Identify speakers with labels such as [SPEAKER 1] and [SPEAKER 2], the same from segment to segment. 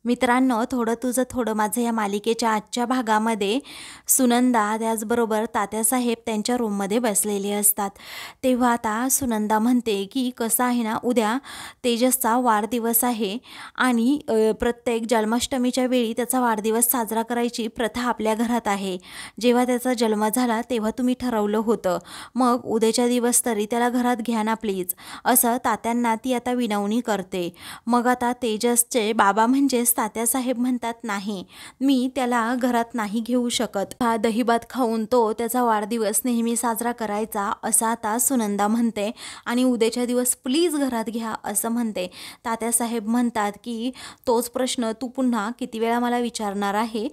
[SPEAKER 1] मित्रांनो, थोडं तुझं थोडं माझं या मालिकेच्या आजच्या भागामध्ये सुनंदा त्याचबरोबर तात्यासाहेब त्यांच्या रूममध्ये बसलेले असतात। तेव्हा आता सुनंदा म्हणते की कसं आहे ना, उद्या तेजसचा वाढदिवस आहे आणि प्रत्येक जन्माष्टमीच्या वेळी त्याचा वाढदिवस साजरा करायची प्रथा आपल्या घरात आहे। जेव्हा त्याचा जन्म झाला तेव्हा तुम्ही ठरवलं होतं, मग उद्याच्या दिवस तरी त्याला घरात घ्या ना प्लीज, असं तात्यांना ती आता विनवणी करते। मग आता तेजसचे बाबा म्हणजेच तात्यासाहेब म्हणतात, नाही, मी त्याला घरात नाही घेऊ शकत, हा दहीभात खाऊन तो त्याचा वाढदिवस नेहमी साजरा करायचा, असं आता सुनंदा म्हणते आणि उद्याच्या दिवस प्लीज घरात घ्या असं म्हणते। तात्यासाहेब म्हणतात की तोच प्रश्न तू पुन्हा किती वेळा मला विचारणार आहे?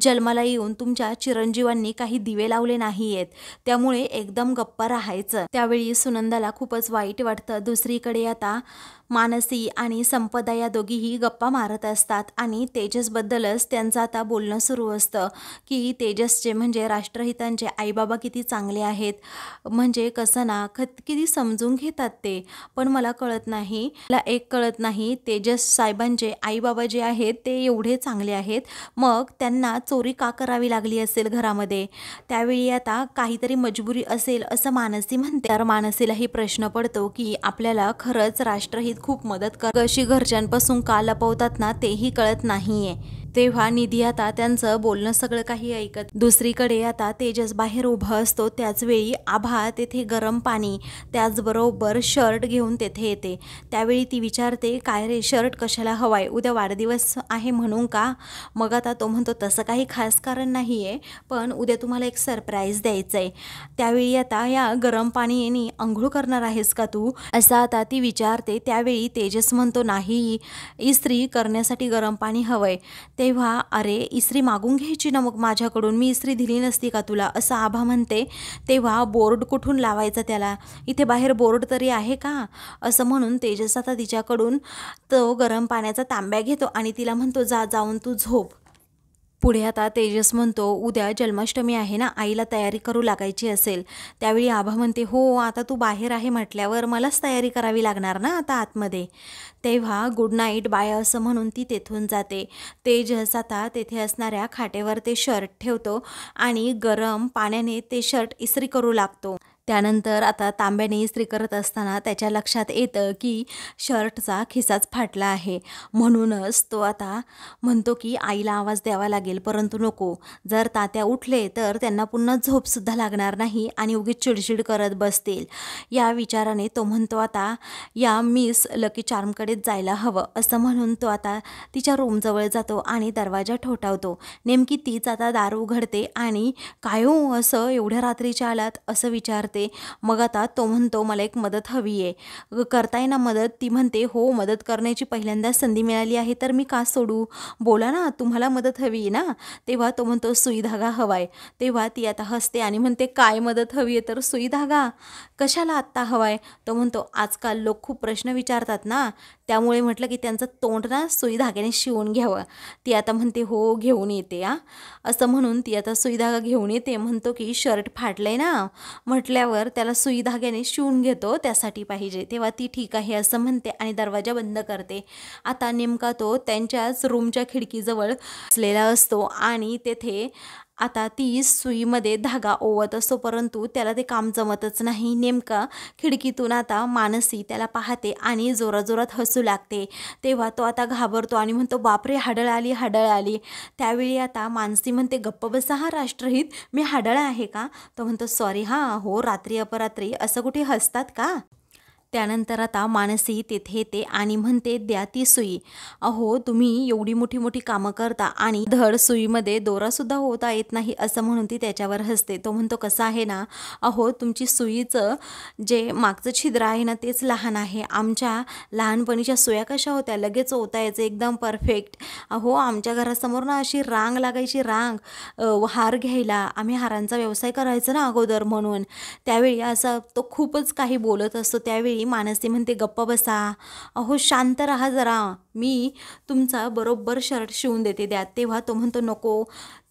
[SPEAKER 1] जन्माला येऊन तुमच्या चिरंजीवांनी काही दिवे लावले नाही आहेत, त्यामुळे एकदम गप्पा राहायचं। त्यावेळी सुनंदाला खूपच वाईट वाटतं। दुसरीकडे आता मानसी आणि संपदा या दोघीही गप्पा मारत असतात आणि तेजसबद्दलच त्यांचं आता बोलणं सुरू असतं की तेजसचे म्हणजे राष्ट्रहितांचे आईबाबा किती चांगले आहेत, म्हणजे कसं ना किती समजून घेतात ते। पण मला कळत नाही, मला एक कळत नाही, तेजस साहेबांचे आईबाबा जे आहेत ते एवढे चांगले आहेत, मग त्यांना चोरी का करावी लागली असेल घरामध्ये? त्यावेळी आता काहीतरी मजबुरी असेल असं मानसी म्हणते। तर मानसीलाही प्रश्न पडतो की आपल्याला खरंच राष्ट्रहित खूप मदत कशी घरच्यांपासून का लपवतात ना तेही कळत नाहीये। तेव्हा निधी आता त्यांचं बोलणं सगळं काही ऐकत। दुसरीकडे आता तेजस बाहेर उभा असतो, त्याचवेळी आभा तेथे गरम पाणी त्याचबरोबर शर्ट घेऊन तेथे येते। त्यावेळी ती विचारते, काय रे, शर्ट कशाला हवाय? उद्या वाढदिवस आहे म्हणून का? मग आता तो म्हणतो, तसं काही खास कारण नाही आहे, पण उद्या तुम्हाला एक सरप्राईज द्यायचं आहे। त्यावेळी आता या गरम पाणीने आंघोळ करणार आहेस का तू, असं आता ती विचारते। त्यावेळी तेजस म्हणतो, नाही, इस्त्री करण्यासाठी गरम पाणी हवंय। तेव्हा अरे, इस्त्री मागून घ्यायची ना मग माझ्याकडून, मी इस्त्री दिली नसती का तुला, असं आभा म्हणते। तेव्हा बोर्ड कुठून लावायचा त्याला, इथे बाहेर बोर्ड तरी आहे का, असं म्हणून तेजस आता तिच्याकडून तो गरम पाण्याचा तांब्या घेतो आणि तिला म्हणतो, जा जाऊन तू झोप। पुढे आता तेजस म्हणतो, उद्या जन्माष्टमी आहे ना, आईला तयारी करू लागायची असेल। त्यावेळी आभा म्हणते, हो, आता तू बाहेर आहे म्हटल्यावर मलाच तयारी करावी लागणार ना आता आतमध्ये। तेव्हा गुड नाईट बाय असं म्हणून ती तेथून जाते। तेजस आता तेथे असणाऱ्या खाटेवर ते शर्ट ठेवतो आणि गरम पाण्याने ते शर्ट इस्त्री करू लागतो। त्यानंतर आता तांब्याने इस्त्री करत असताना त्याच्या लक्षात येतं की शर्टचा खिसाच फाटला आहे, म्हणूनच तो आता म्हणतो की आईला आवाज द्यावा लागेल, परंतु नको, जर तात्या उठले तर त्यांना पुन्हा झोपसुद्धा लागणार नाही आणि उगीच चिडचिड करत बसतील। या विचाराने तो म्हणतो, आता या मिस लकी चार्मकडेच जायला हवं, असं म्हणून तो आता तिच्या रूमजवळ जातो आणि दरवाजा ठोठावतो। नेमकी तीच आता दार उघडते आणि काय हो, असं एवढ्या रात्रीच्या आलात, असं विचारते। मग आता तो म्हणतो, मला एक मदत हवी आहे, करताय ना मदत? ती म्हणते, हो, मदत करण्याची पहिल्यांदाच संधी मिळाली आहे तर मी का सोडू, बोला ना, तुम्हाला मदत हवी आहे ना? तेव्हा तो म्हणतो, सुई धागा हवाय। तेव्हा ती आता हसते आणि म्हणते, काय मदत हवी आहे तर सुई धागा कशाला आत्ता हवाय? तो म्हणतो, आजकाल लोक खूप प्रश्न विचारतात ना, त्यामुळे म्हटलं की त्यांचं तोंड ना सुई धाग्याने शिवून घ्यावं। ती आता म्हणते, हो, घेऊन येते आ, असं म्हणून ती आता सुई धागा घेऊन येते। म्हणतो की शर्ट फाटलंय ना, म्हटल्यावर त्याला सुई धाग्याने शिवून घेतो, त्यासाठी पाहिजे। तेव्हा ती ठीक आहे असं म्हणते आणि दरवाजा बंद करते। आता नेमका तो त्यांच्याच रूमच्या खिडकीजवळ बसलेला असतो आणि तेथे आता ती सुईमध्ये धागा ओवत असतो, परंतु त्याला ते काम जमतच नाही। नेमका खिडकीतून आता मानसी त्याला पाहते आणि जोराजोरात हसू लागते। तेव्हा तो आता घाबरतो आणि म्हणतो, बापरे, हाडळ आली, हाडळ आली। त्यावेळी आता मानसी म्हणते, गप्प बसा हा राष्ट्रहित, मी हाडळ आहे का? तो म्हणतो, सॉरी हां, हो, रात्री अपरात्री असं कुठे हसतात का? त्यानंतर आता मानसी तेथे येते आणि म्हणते, द्या ती सुई, अहो तुम्ही एवढी मोठी मोठी कामं करता आणि धड सुईमध्ये दोरासुद्धा होता येत नाही, असं म्हणून ती त्याच्यावर हसते। तो म्हणतो, कसं आहे ना, अहो तुमची सुईचं जे मागचं छिद्र आहे ना तेच लहान आहे, आमच्या लहानपणीच्या सुया कशा होत्या, लगेच होता यायचं एकदम परफेक्ट। अहो आमच्या घरासमोर ना अशी रांग लागायची, रांग हार घ्यायला, आम्ही हारांचा व्यवसाय करायचा ना अगोदर, म्हणून। त्यावेळी असं तो खूपच काही बोलत असतो। त्यावेळी मानसी म्हणते, गप्प बसा, अहो शांत राहा जरा, मी तुमचा बरोबर शर्ट शिवून देते, द्या। तेव्हा तो म्हणतो, नको।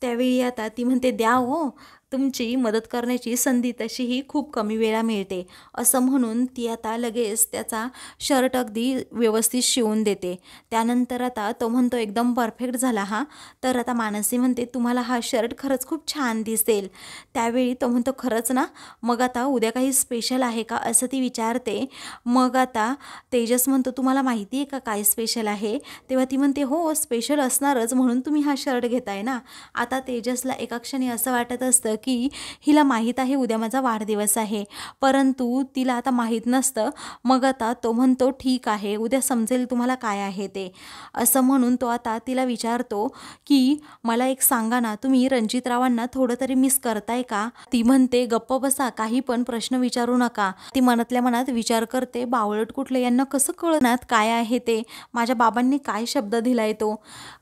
[SPEAKER 1] त्यावेळी आता ती म्हणते, द्या हो, तुमची मदत करण्याची संधी तशीही खूप कमी वेळा मिळते, असं म्हणून ती आता लगेच त्याचा शर्ट अगदी व्यवस्थित शिवून देते. त्यानंतर आता तो म्हणतो एकदम परफेक्ट झाला हा. तर आता मानसी म्हणते तुम्हाला हा शर्ट खरंच खूप छान दिसेल. त्यावेळी तो म्हणतो खरंच ना, मग आता उद्या काही स्पेशल आहे का असं ती विचारते. मग आता तेजस म्हणतो तुम्हाला माहिती आहे का काय स्पेशल आहे. तेव्हा ती म्हणते हो स्पेशल असणारच म्हणून तुम्ही हा शर्ट घेताय ना. आता तेजसला एका क्षणी असं वाटत असतं की हिला माहीत आहे उद्या माझा वाढदिवस आहे, परंतु तिला आता माहीत नसतं. मग आता तो म्हणतो ठीक आहे उद्या समजेल तुम्हाला काय आहे ते, असं म्हणून तो आता तिला विचारतो की मला एक सांगा ना, तुम्ही रणजितरावांना थोडं तरी मिस करताय का. ती म्हणते गप्प बसा, काही पण प्रश्न विचारू नका. ती मनातल्या मनात विचार करते बावळट कुठले, यांना कसं कळणार काय आहे ते, माझ्या बाबांनी काय शब्द दिलाय तो,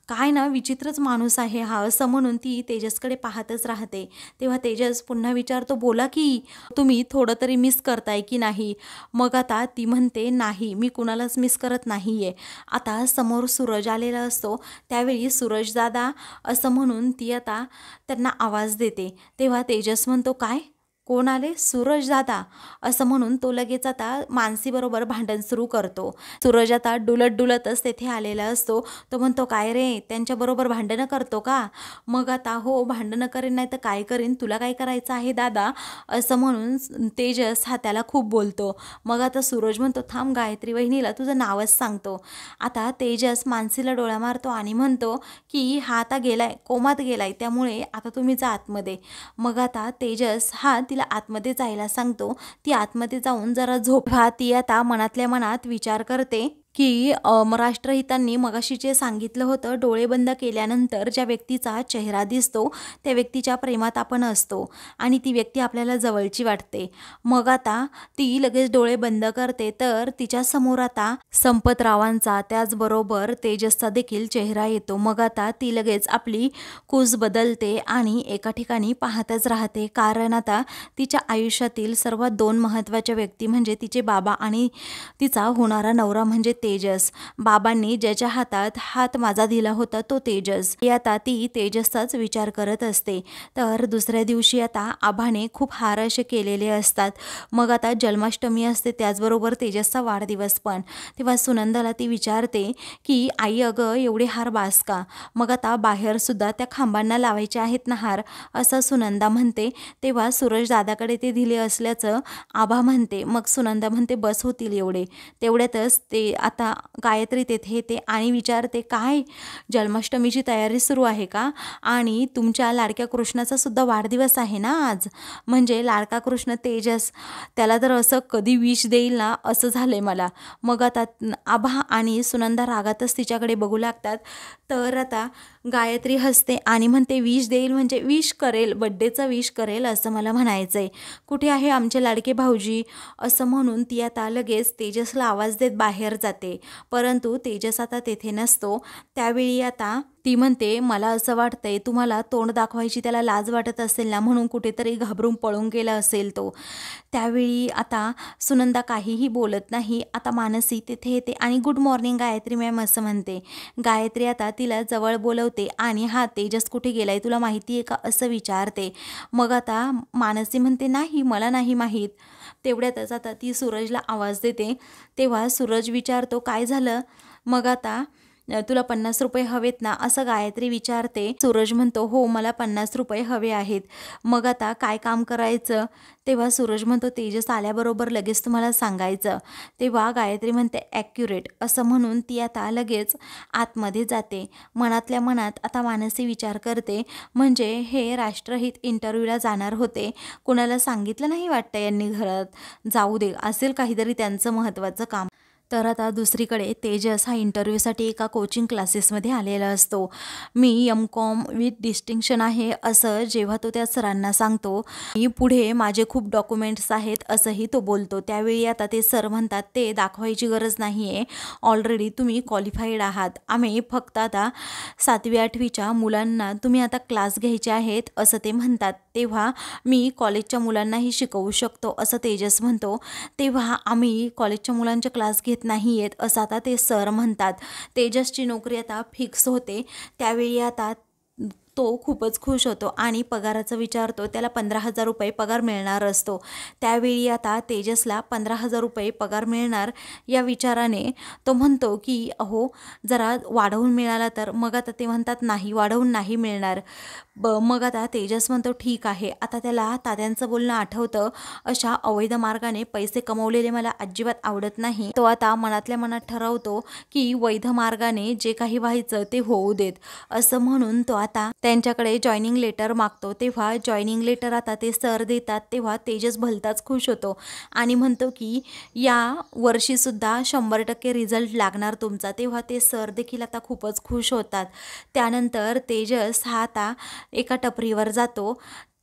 [SPEAKER 1] काय ना विचित्रच माणूस आहे हा, असं म्हणून ती तेजसकडे पाहतच राहते. तेव्हा तेजस पुन्हा विचारतो बोला की तुम्ही थोडं तरी मिस करताय की नाही. मग आता ती म्हणते नाही मी कुणालाच मिस करत नाहीये. आता समोर सूरज आलेला असतो. त्यावेळी सूरज दादा असं म्हणून ती आता त्यांना आवाज देते. तेव्हा तेजस म्हणतो काय, कोण आले, सूरज दादा, असं म्हणून तो लगेच आता मानसीबरोबर भांडण सुरू करतो. सूरज आता डुलत डुलतच तेथे आलेला असतो. तो म्हणतो काय रे त्यांच्याबरोबर भांडणं करतो का. मग आता हो भांडणं करेन नाही तर काय करीन, तुला काय करायचं आहे दादा, असं म्हणून तेजस हा त्याला खूप बोलतो. मग आता सूरज म्हणतो थांब गायत्री वहिनीला तुझं नावच सांगतो. आता तेजस मानसीला डोळा मारतो आणि म्हणतो की हा आता गेलाय कोमात गेलाय, त्यामुळे आता तुम्ही जा आतमध्ये. मग आता तेजस हा तिला आतमध्ये जायला सांगतो. ती आतमध्ये जाऊन जरा झोपा. ती आता मनातल्या मनात विचार करते की राष्ट्रहितांनी मगाशी जे सांगितलं होतं, डोळे बंद केल्यानंतर ज्या व्यक्तीचा चेहरा दिसतो त्या व्यक्तीच्या प्रेमात आपण असतो आणि ती व्यक्ती आपल्याला जवळची वाटते. मग आता ती लगेच डोळे बंद करते तर तिच्या समोर आता संपतरावांचा त्याचबरोबर तेजसचा देखील चेहरा येतो. मग आता ती लगेच आपली कूस बदलते आणि एका ठिकाणी पाहतच राहते, कारण आता तिच्या आयुष्यातील सर्वात दोन महत्त्वाच्या व्यक्ती म्हणजे तिचे बाबा आणि तिचा होणारा नवरा म्हणजे तेजस. बाबांनी ज्याच्या हातात हात माझा दिला होता तो तेजस. आता ती तेजसचाच विचार करत असते. तर दुसऱ्या दिवशी आता आभाने खूप हार असे केलेले असतात. मग आता जन्माष्टमी असते, त्याचबरोबर तेजसचा वाढदिवस पण. तेव्हा सुनंदाला ती विचारते की आई अगं एवढे हार बास का. मग आता बाहेर सुद्धा त्या खांबांना लावायचे आहेत ना हार, असं सुनंदा म्हणते. तेव्हा सूरज दादाकडे ते दिले असल्याचं आभा म्हणते. मग सुनंदा म्हणते बस होतील एवढे. तेवढ्यातच ते आता गायत्री तेथे येते आणि विचारते काय जन्माष्टमीची तयारी सुरू आहे का, आणि तुमच्या लाडक्या कृष्णाचा सुद्धा वाढदिवस आहे ना आज. म्हणजे लाडका कृष्ण तेजस, त्याला तर असं कधी विश देईल ना असं झालंय मला. मग आता आभा आणि सुनंदा रागातच तिच्याकडे बघू लागतात. तर आता गायत्री हसते आणि म्हणते विश देईल म्हणजे विश करेल, बड्डेचं विश करेल असं मला म्हणायचंय. कुठे आहे आमचे लाडके भाऊजी, असं म्हणून ती आता लगेच तेजसला आवाज देत बाहेर जाते. परंतु तेजस आता तेथे नसतो. त्यावेळी आता ती म्हणते मला असं वाटतंय तुम्हाला तोंड दाखवायची त्याला लाज वाटत असेल ना, म्हणून कुठेतरी घाबरून पळून गेला असेल तो. त्यावेळी आता सुनंदा काहीही बोलत नाही. आता मानसी तेथे येते आणि गुड मॉर्निंग गायत्री मॅम असं म्हणते. गायत्री आता तिला जवळ बोलवते आणि हा तेजस कुठे गेलाय तुला माहिती आहे का असं विचारते. मग आता मानसी म्हणते नाही मला नाही माहीत. तेवढ्यातच आता ती सूरजला आवाज देते. तेव्हा सूरज विचारतो काय झालं. मग आता तुला 50 रुपये हवेत ना असं गायत्री विचारते. सूरज म्हणतो हो मला 50 रुपये हवे आहेत. मग आता काय काम करायचं. तेव्हा सूरज म्हणतो तेजस आल्याबरोबर लगेच तुम्हाला सांगायचं. तेव्हा गायत्री म्हणते ॲक्युरेट, असं म्हणून ती आता लगेच आतमध्ये जाते. मनातल्या मनात आता मानसी विचार करते म्हणजे हे राष्ट्रहित इंटरव्ह्यूला जाणार होते, कुणाला सांगितलं नाही वाटतं यांनी घरात. जाऊ दे, असेल काहीतरी त्यांचं महत्त्वाचं काम. तर आता दुसरीकडे तेजस हा इंटरव्ह्यूसाठी एका कोचिंग क्लासेसमध्ये आलेला असतो. मी MCOM विथ डिस्टिंक्शन आहे असं जेव्हा तो त्या सरांना सांगतो, मी पुढे माझे खूप डॉक्युमेंट्स आहेत असंही तो बोलतो. त्यावेळी आता ते सर म्हणतात ते दाखवायची गरज नाही आहे, ऑलरेडी तुम्ही क्वालिफाईड आहात. आम्ही फक्त आता 7वी 8वीच्या मुलांना तुम्ही आता क्लास घ्यायचे आहेत असं ते म्हणतात. तेव्हा मी कॉलेजच्या मुलांनाही शिकवू शकतो असं तेजस म्हणतो. तेव्हा आम्ही कॉलेजच्या मुलांचे क्लास घेत नाही आहेत असं आता ते सर म्हणतात. तेजसची नोकरी आता फिक्स होते. त्यावेळी आता तो खूपच खुश होतो आणि पगाराचं विचारतो. त्याला 15,000 रुपये पगार मिळणार असतो. त्यावेळी आता तेजसला 15,000 रुपये पगार मिळणार या विचाराने तो म्हणतो की अहो जरा वाढवून मिळाला तर. मग आता ते म्हणतात नाही, वाढवून नाही मिळणार. मग आता तेजस म्हणतो ठीक आहे. आता त्याला तात्यांचं बोलणं आठवतं. अशा अवैध मार्गाने पैसे कमवलेले मला अजिबात आवडत नाही. तो आता मनातल्या मनात ठरवतो की वैध मार्गाने जे काही व्हायचं ते होऊ देत, असं म्हणून तो आता त्यांच्याकडे जॉईनिंग लेटर मागतो. तेव्हा जॉईनिंग लेटर आता ते सर देतात. तेव्हा तेजस भलताच खुश होतो आणि म्हणतो की या वर्षीसुद्धा 100% रिझल्ट लागणार तुमचा. तेव्हा ते सर देखील आता खूपच खुश होतात. त्यानंतर तेजस हा आता एका टपरीवर जातो.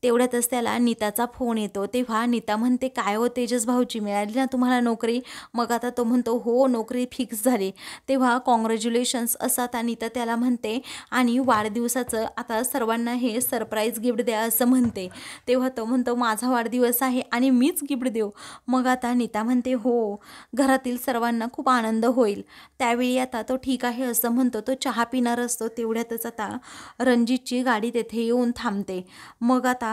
[SPEAKER 1] तेवढ्यातच त्याला नीताचा फोन येतो. तेव्हा नीता म्हणते काय हो तेजस भाऊजी, मिळाली ना तुम्हाला नोकरी? मग आता तो म्हणतो हो, नोकरी फिक्स झाली. तेव्हा कॉंग्रॅच्युलेशन्स असं आता नीता त्याला म्हणते आणि वाढदिवसाचं आता सर्वांना हे सरप्राईज गिफ्ट द्या असं म्हणते. तेव्हा तो म्हणतो माझा वाढदिवस आहे आणि मीच गिफ्ट देऊ? मग आता नीता म्हणते हो, घरातील सर्वांना खूप आनंद होईल. त्यावेळी आता तो ठीक आहे असं म्हणतो. तो चहा पिणार असतो. तेवढ्यातच आता रणजितची गाडी तेथे येऊन थांबते. मग आता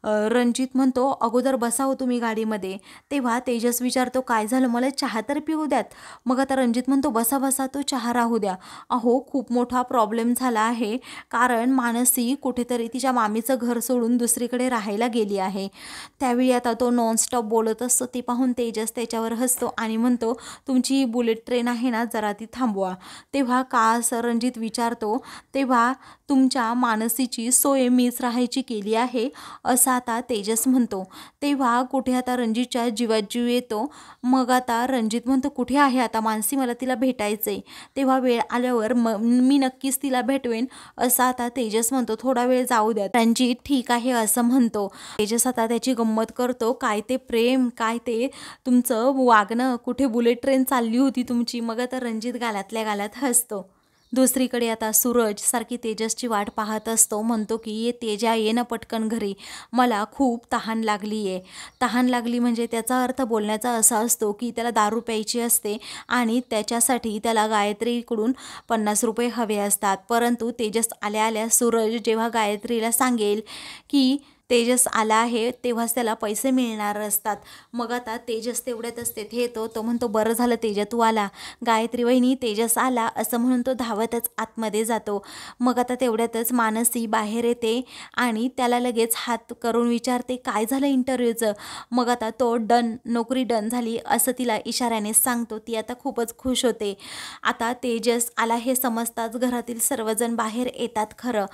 [SPEAKER 1] रणजित म्हणतो अगोदर बसा हो तुम्ही गाडीमध्ये. तेव्हा तेजस विचारतो काय झालं, मला चहा तर पिऊ द्यात. मग आता रणजित म्हणतो बसा बसा, तो चहा राहू द्या. अहो खूप मोठा प्रॉब्लेम झाला आहे, कारण मानसी कुठेतरी तिच्या मामीचं घर सोडून दुसरीकडे राहायला गेली आहे. त्यावेळी आता तो नॉनस्टॉप बोलत असतो. ते पाहून तेजस त्याच्यावर हसतो आणि म्हणतो तुमची बुलेट ट्रेन आहे ना, जरा ती थांबवा. तेव्हा का असं रणजित विचारतो. तेव्हा तुमच्या मानसीची सोय मीच राहायची केली आहे असं आता तेजस म्हणतो. तेव्हा कुठे आता रणजितच्या जीवात जीव येतो. मग आता रणजित म्हणतो कुठे आहे आता मानसी, मला तिला भेटायचंय. तेव्हा वेळ आल्यावर मी नक्कीच तिला भेटवेन असं आता तेजस म्हणतो. थोडा वेळ जाऊ द्या. रणजित ठीक आहे असं म्हणतो. तेजस आता त्याची गंमत करतो. काय ते प्रेम, काय ते तुमचं वागणं, कुठे बुलेट ट्रेन चालली होती तुमची. मग आता रणजित गालातल्या गालात हसतो. दुसरीकडे आता सूरज सारखी तेजसची वाट पाहत असतो. म्हणतो की ये तेजा, ये ना पटकन घरी, मला खूप तहान लागली आहे. तहान लागली म्हणजे त्याचा अर्थ बोलण्याचा असा असतो की त्याला दारू प्यायची असते आणि त्याच्यासाठी त्याला गायत्रीकडून 50 रुपये हवे असतात. परंतु तेजस आल्या आल्या सूरज जेव्हा गायत्रीला सांगेल की तेजस आला आहे तेव्हाच त्याला पैसे मिळणार असतात. मग आता तेजस तेवढ्यातच तेथे येतो. तो म्हणतो बरं झालं तेजा तू आला. गायत्री वहिनी तेजस आला असं म्हणून तो धावतच आतमध्ये जातो. मग आता तेवढ्यातच मानसी बाहेर येते आणि त्याला लगेच हात करून विचारते काय झालं इंटरव्ह्यूचं. मग आता तो डन, नोकरी डन झाली असं तिला इशाऱ्याने सांगतो. ती आता खूपच खुश होते. आता तेजस आला हे समजताच घरातील सर्वजण बाहेर येतात. खरं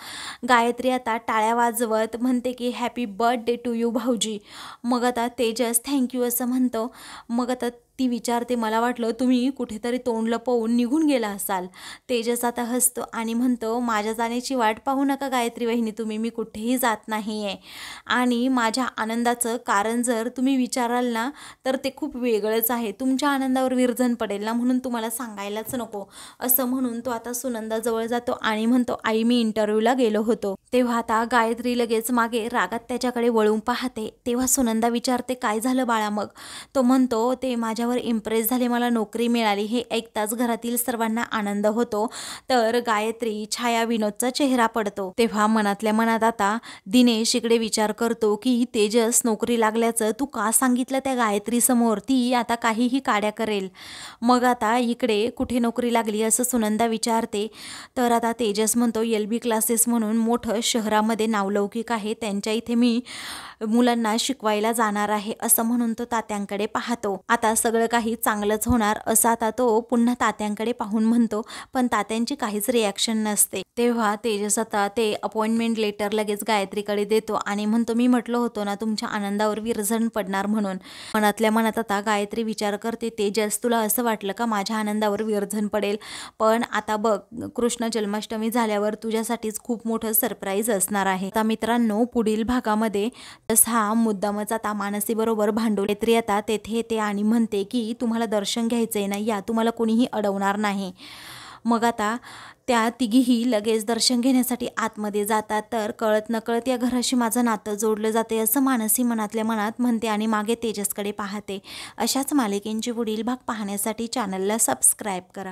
[SPEAKER 1] गायत्री आता टाळ्या वाजवत म्हणते की हॅपी बर्थडे टू यू भाऊजी. मग आता तेजस थँक्यू असं म्हणतो. मग आता ती विचारते मला वाटलं तुम्ही कुठेतरी तोंड लपवून निघून गेला असाल. तेजस आता हसतो आणि म्हणतो माझ्या जाण्याची वाट पाहू नका गायत्री वहिनी तुम्ही, मी कुठेही जात नाही आहे. आणि माझ्या आनंदाचं कारण जर तुम्ही विचाराल ना तर ते खूप वेगळंच आहे. तुमच्या आनंदावर विरजण पडेल ना, म्हणून तुम्हाला सांगायलाच नको. असं म्हणून तो आता सुनंदाजवळ जातो आणि म्हणतो आई मी इंटरव्ह्यूला गेलो होतो. तेव्हा आता गायत्री लगेच मागे रागात त्याच्याकडे वळून पाहते. तेव्हा सुनंदा विचारते काय झालं बाळा. मग तो म्हणतो ते माझ्यावर इम्प्रेस झाले, मला नोकरी मिळाली. हे ऐकताच घरातील सर्वांना आनंद होतो. तर गायत्री, छाया, विनोदचा चेहरा पडतो. तेव्हा मनातल्या मनात आता दिनेश इकडे विचार करतो की तेजस नोकरी लागल्याचं तू का सांगितलं त्या गायत्री समोर, ती आता काहीही काड्या करेल. मग आता इकडे कुठे नोकरी लागली असं सुनंदा विचारते. तर आता तेजस म्हणतो LB क्लासेस म्हणून मोठं शहरामध्ये नावलौकिक आहे, त्यांच्या इथे मी मुलांना शिकवायला जाणार आहे असं म्हणून तो तात्यांकडे पाहतो. आता सगळं काही चांगलंच होणार असं आता तो पुन्हा तात्यांकडे पाहून म्हणतो. पण तात्यांची काहीच रिॲक्शन नसते. तेव्हा तेजस आता ते अपॉइंटमेंट लेटर लगेच गायत्रीकडे देतो आणि म्हणतो मी म्हटलं होतं ना तुमच्या आनंदावर विरजण पडणार म्हणून. मनातल्या मनात आता गायत्री विचार करते तेजस तुला असं वाटलं का माझ्या आनंदावर विरजण पडेल, पण आता बघ कृष्ण जन्माष्टमी झाल्यावर तुझ्यासाठीच खूप मोठं सरप्राईज असणार आहे. आता मित्रांनो पुढील भागामध्ये हा मुद्दामच आता मानसी बरोबर भांडू. गायत्री आता तेथे येते आणि म्हणते की तुम्हाला दर्शन घ्यायचंय ना, या तुम्हाला कोणीही अडवणार नाही. मग आता त्या तिघीही लगेच दर्शन घेण्यासाठी आतमध्ये जातात. तर कळत नकळत या घराशी माझं नातं जोडलं जाते असं मानसी मनातल्या मनात म्हणते आणि मागे तेजसकडे पाहते. अशाच मालिकेंचे पुढील भाग पाहण्यासाठी चॅनलला सबस्क्राईब करा.